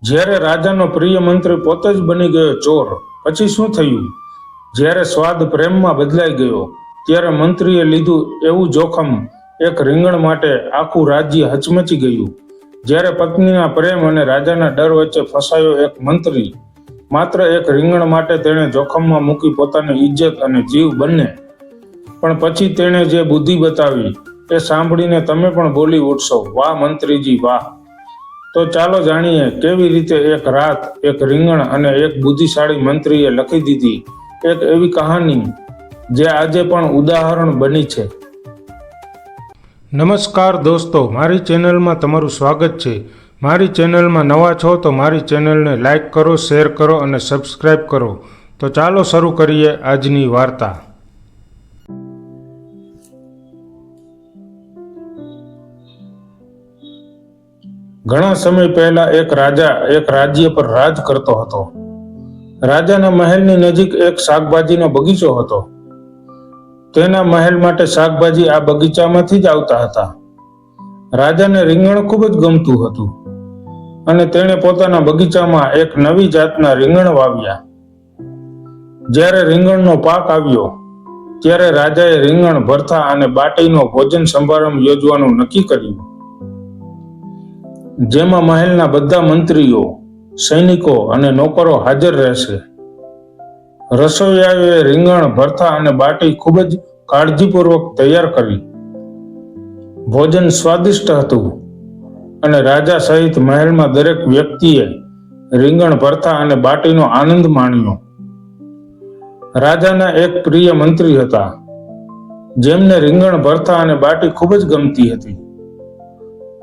જ્યારે રાજાનો પ્રિય મંત્રી પોતે જ બની ગયો ચોર, પછી શું થયું? જ્યારે સ્વાદ પ્રેમમાં બદલાઈ ગયો, ત્યારે મંત્રીએ લીધું એવું જોખમ. એક રીંગણ માટે આખું રાજ્ય હચમચી ગયું. જ્યારે પત્નીના પ્રેમ અને રાજાના ડર વચ્ચે ફસાયો એક મંત્રી, માત્ર એક રીંગણ માટે તેણે જોખમમાં મૂકી પોતાની ઇજ્જત અને જીવ બંને. પણ પછી તેણે જે બુદ્ધિ બતાવી એ સાંભળીને તમે પણ બોલી ઉઠશો, વાહ મંત્રીજી વાહ! તો ચાલો જાણીએ કેવી રીતે એક રાત, એક રીંગણ અને એક બુદ્ધિશાળી મંત્રીએ લખી દીધી એક એવી કહાની જે આજે પણ ઉદાહરણ બની છે. નમસ્કાર દોસ્તો, મારી ચેનલમાં તમારું સ્વાગત છે. મારી ચેનલમાં નવા છો તો મારી ચેનલને લાઈક કરો, શેર કરો અને સબસ્ક્રાઈબ કરો. તો ચાલો શરૂ કરીએ આજની વાર્તા. ઘણા સમય પહેલા એક રાજા એક રાજ્ય પર રાજ કરતો હતો. રાજાના મહેલની નજીક એક શાકભાજીનો બગીચો હતો. તેના મહેલ માટે શાકભાજી આ બગીચામાંથી જ આવતા હતા. રાજાને રીંગણ ખૂબ જ ગમતું હતું અને તેણે પોતાના બગીચામાં એક નવી જાતના રીંગણ વાવ્યા. જ્યારે રીંગણનો પાક આવ્યો ત્યારે રાજાએ રીંગણ ભરથા અને બાટીનો ભોજન સમારંભ યોજવાનું નક્કી કર્યું, જેમાં મહેલના બધા મંત્રીઓ, સૈનિકો અને નોકરો હાજર રહેશે. રસોઈયાએ રીંગણ ભરથા અને બાટી ખૂબ જ કાળજીપૂર્વક તૈયાર કરી. ભોજન સ્વાદિષ્ટ હતું અને રાજા સહિત મહેલમાં દરેક વ્યક્તિએ રીંગણ ભરથા અને બાટીનો આનંદ માણ્યો. રાજાના એક પ્રિય મંત્રી હતા જેમને રીંગણ ભરથા અને બાટી ખૂબ જ ગમતી હતી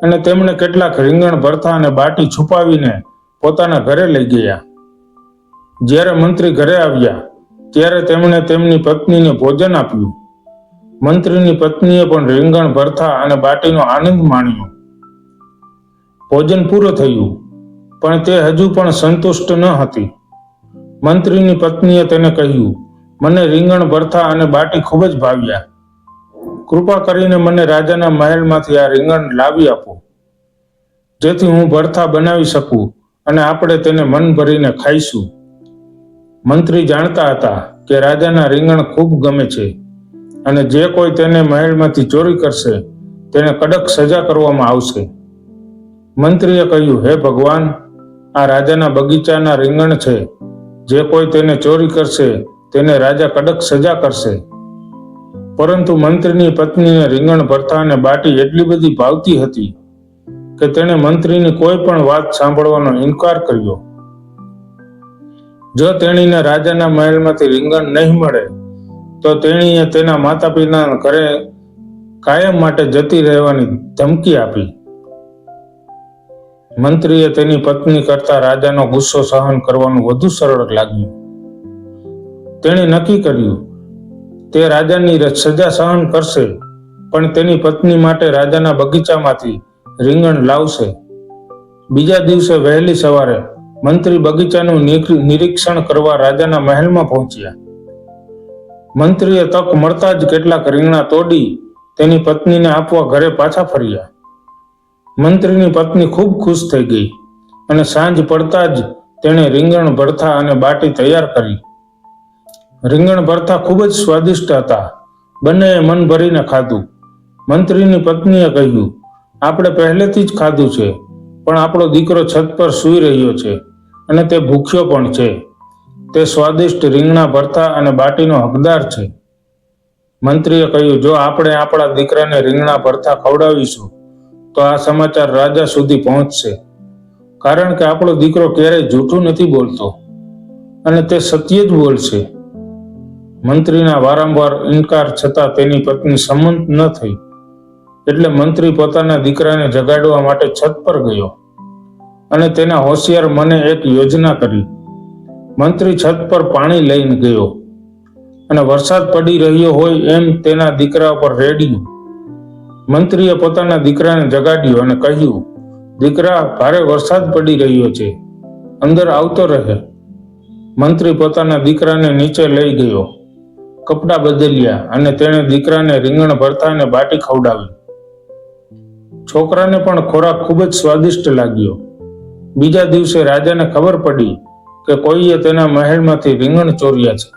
અને તેમણે કેટલાક રીંગણ ભરથા અને બાટી છુપાવીને પોતાના ઘરે લઈ ગયા. જ્યારે મંત્રી ઘરે આવ્યા ત્યારે તેમણે તેમની પત્નીને ભોજન આપ્યું. મંત્રીની પત્નીએ પણ રીંગણ ભરથા અને બાટીનો આનંદ માણ્યો. ભોજન પૂરું થયું પણ તે હજુ પણ સંતુષ્ટ ન હતી. મંત્રીની પત્નીએ તેને કહ્યું, મને રીંગણ ભરથા અને બાટી ખૂબ જ ભાવ્યા. કૃપા કરીને મને રાજાના મહેલમાંથી આ રીંગણ લાવી આપો, જેથી હું ભરથા બનાવી શકું અને આપણે તેને મન ભરીને ખાઈશું. મંત્રી જાણતા હતા કે રાજાના રીંગણ ખૂબ ગમે છે અને જે કોઈ તેને મહેલમાંથી ચોરી કરશે તેને કડક સજા કરવામાં આવશે. મંત્રીએ કહ્યું, હે ભગવાન, આ રાજાના બગીચાના રીંગણ છે. જે કોઈ તેને ચોરી કરશે તેને રાજા કડક સજા કરશે. પરંતુ મંત્રીની પત્નીને રીંગણ ભરથા અને બાટી એટલી બધી ભાવતી હતી કે તેણે મંત્રીની કોઈ પણ વાત સાંભળવાનો ઇનકાર કર્યો. જો તેણીને રાજાના મહેલમાંથી રીંગણ નહીં મળે તો તેણીએ તેના માતા પિતાના ઘરે કાયમ માટે જતી રહેવાની ધમકી આપી. મંત્રીએ તેની પત્ની કરતા રાજાનો ગુસ્સો સહન કરવાનું વધુ સરળ લાગ્યું. તેણે નક્કી કર્યું તે રાજાની સજા સહન કરશે પણ તેની પત્ની માટે રાજાના બગીચામાંથી રીંગણ લાવશે. બીજા દિવસે વહેલી સવારે મંત્રી બગીચાનું નિરીક્ષણ કરવા રાજાના મહેલમાં પહોંચ્યા. મંત્રીએ તક મળતા જ કેટલાક રીંગણા તોડી તેની પત્નીને આપવા ઘરે પાછા ફર્યા. મંત્રીની પત્ની ખૂબ ખુશ થઈ ગઈ અને સાંજ પડતા જ તેણે રીંગણ ભરથા અને બાટી તૈયાર કરી. રીંગણ ભરથા ખૂબ જ સ્વાદિષ્ટ હતા. બંનેએ મન ભરીને ખાધું. મંત્રીની પત્નીએ કહ્યું, આપણે પહેલેથી જ ખાધું છે, પણ આપણો દીકરો છત પર સૂઈ રહ્યો છે અને તે ભૂખ્યો પણ છે. તે સ્વાદિષ્ટ રીંગણા ભરથા અને બાટીનો હકદાર છે. મંત્રીએ કહ્યું, જો આપણે આપણા દીકરાને રીંગણા ભરથા ખવડાવીશું તો આ સમાચાર રાજા સુધી પહોંચશે, કારણ કે આપણો દીકરો ક્યારેય જૂઠું નથી બોલતો અને તે સત્ય જ બોલશે. મંત્રીના વારંવાર ઇનકાર છતાં તેની પત્ની સંમત ન થઈ, એટલે મંત્રી પોતાના દીકરાને જગાડવા માટે છત પર ગયો અને તેના હોશિયાર મને એક યોજના કરી. મંત્રી છત પર પાણી લઈને ગયો અને વરસાદ પડી રહ્યો હોય એમ તેના દીકરા પર રેડ્યું. મંત્રીએ પોતાના દીકરાને જગાડ્યો અને કહ્યું, દીકરા, ભારે વરસાદ પડી રહ્યો છે, અંદર આવતો રહે. મંત્રી પોતાના દીકરાને નીચે લઈ ગયો, કપડાં બદલ્યા અને તેણે દીકરાને રીંગણ ભરથા અને બાટી ખવડાવી. છોકરાને પણ ખોરાક ખૂબ જ સ્વાદિષ્ટ લાગ્યો. બીજા દિવસે રાજાને ખબર પડી કે કોઈએ તેના મહેલમાંથી રીંગણ ચોર્યા છે.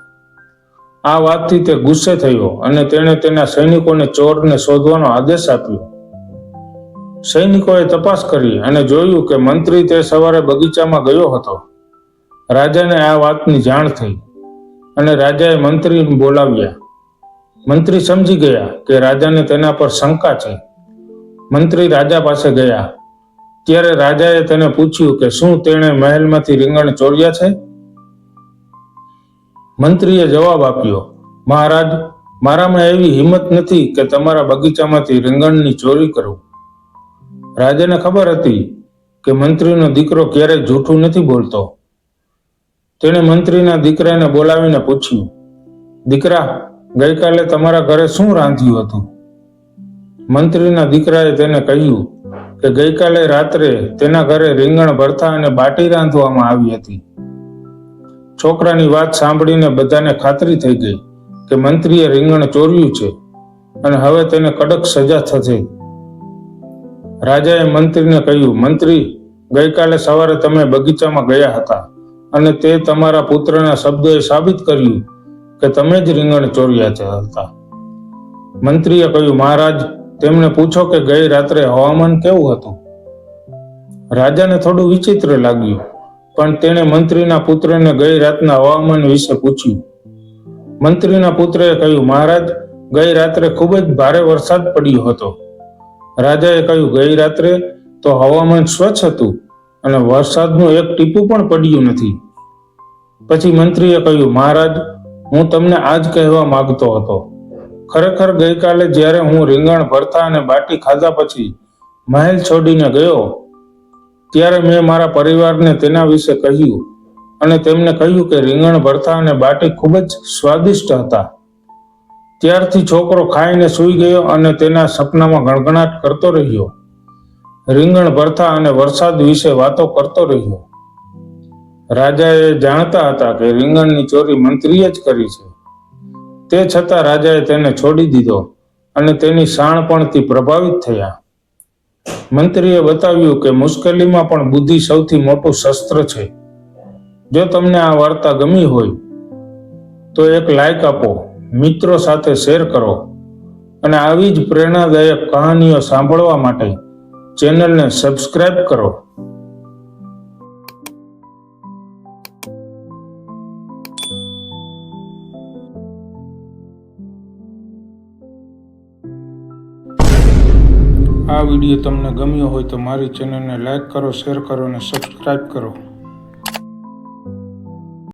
આ વાતથી તે ગુસ્સે થયો અને તેણે તેના સૈનિકોને ચોરને શોધવાનો આદેશ આપ્યો. સૈનિકોએ તપાસ કરી અને જોયું કે મંત્રી તે સવારે બગીચામાં ગયો હતો. રાજાને આ વાતની જાણ થઈ અને રાજાએ મંત્રીને બોલાવ્યા. મંત્રી સમજી ગયા કે રાજાને તેના પર શંકા છે. મંત્રી રાજા પાસે ગયા. ત્યારે રાજાએ તેને પૂછ્યું કે શું તેણે મહેલમાંથી રીંગણ ચોર્યા છે? મંત્રીએ જવાબ આપ્યો, મહારાજ, મારામાં એવી હિંમત નથી કે તમારા બગીચામાંથી રીંગણની ચોરી કરું. રાજાને ખબર હતી કે મંત્રીનો દીકરો ક્યારેય જૂઠું નથી બોલતો. તેણે મંત્રીના દીકરાને બોલાવીને પૂછ્યું, દીકરા, ગઈકાલે તમારા ઘરે શું રાંધ્યું હતું? મંત્રીના દીકરાએ તેને કહ્યું કે ગઈકાલે રાત્રે તેના ઘરે રીંગણ ભરથા અને બાટી રાંધવામાં આવી હતી. છોકરાની વાત સાંભળીને બધાને ખાતરી થઈ ગઈ કે મંત્રીએ રીંગણ ચોર્યું છે અને હવે તેને કડક સજા થશે. રાજાએ મંત્રીને કહ્યું, મંત્રી, ગઈકાલે સવારે તમે બગીચામાં ગયા હતા અને તે તમારા પુત્રના શબ્દોએ સાબિત કર્યું કે તમે જ રીંગણ ચોર્યા હતા. મંત્રીએ કહ્યું, મહારાજ, તેમને પૂછો કે ગઈ રાત્રે હવામાન કેવું હતું? રાજાને થોડું વિચિત્ર લાગ્યું, પણ તેણે મંત્રીના પુત્રને ગઈ રાતના હવામાન વિશે પૂછ્યું. મંત્રીના પુત્રએ કહ્યું, મહારાજ, ગઈ રાત્રે ખૂબ જ ભારે વરસાદ પડ્યો હતો. રાજાએ કહ્યું, ગઈ રાત્રે તો હવામાન સ્વચ્છ હતું અને વરસાદનું એક ટીપું પણ પડ્યું નથી. પછી મંત્રીએ કહ્યું, મહારાજ, હું તમને આ જ કહેવા માંગતો હતો. ખરેખર ગઈકાલે જ્યારે હું રીંગણ ભરથા અને બાટી ખાધા પછી મહેલ છોડીને ગયો ત્યારે મેં મારા પરિવારને તેના વિશે કહ્યું અને તેમને કહ્યું કે રીંગણ ભરથા અને બાટી ખૂબ જ સ્વાદિષ્ટ હતા. ત્યારથી છોકરો ખાઈને સૂઈ ગયો અને તેના સપનામાં ગણગણાટ કરતો રહ્યો. રીંગણ ભરથા અને વરસાદ વિશે વાતો કરતો રહ્યો. રાજાએ જાણતા હતા કે રીંગણની ચોરી મંત્રીએ જ કરી છે. તે છતાં રાજાએ તેને છોડી દીધો અને તેની શાણપણથી પ્રભાવિત થયા. મંત્રીએ બતાવ્યું કે મુશ્કેલીમાં પણ બુદ્ધિ સૌથી મોટું શસ્ત્ર છે. જો તમને આ વાર્તા ગમી હોય તો એક લાઈક આપો, મિત્રો સાથે શેર કરો અને આવી જ પ્રેરણાદાયક કહાનીઓ સાંભળવા માટે ચેનલને સબસ્ક્રાઇબ કરો. આ વિડીયો તમને ગમ્યો હોય તો મારી ચેનલને લાઈક કરો, શેર કરો અને સબસ્ક્રાઇબ કરો.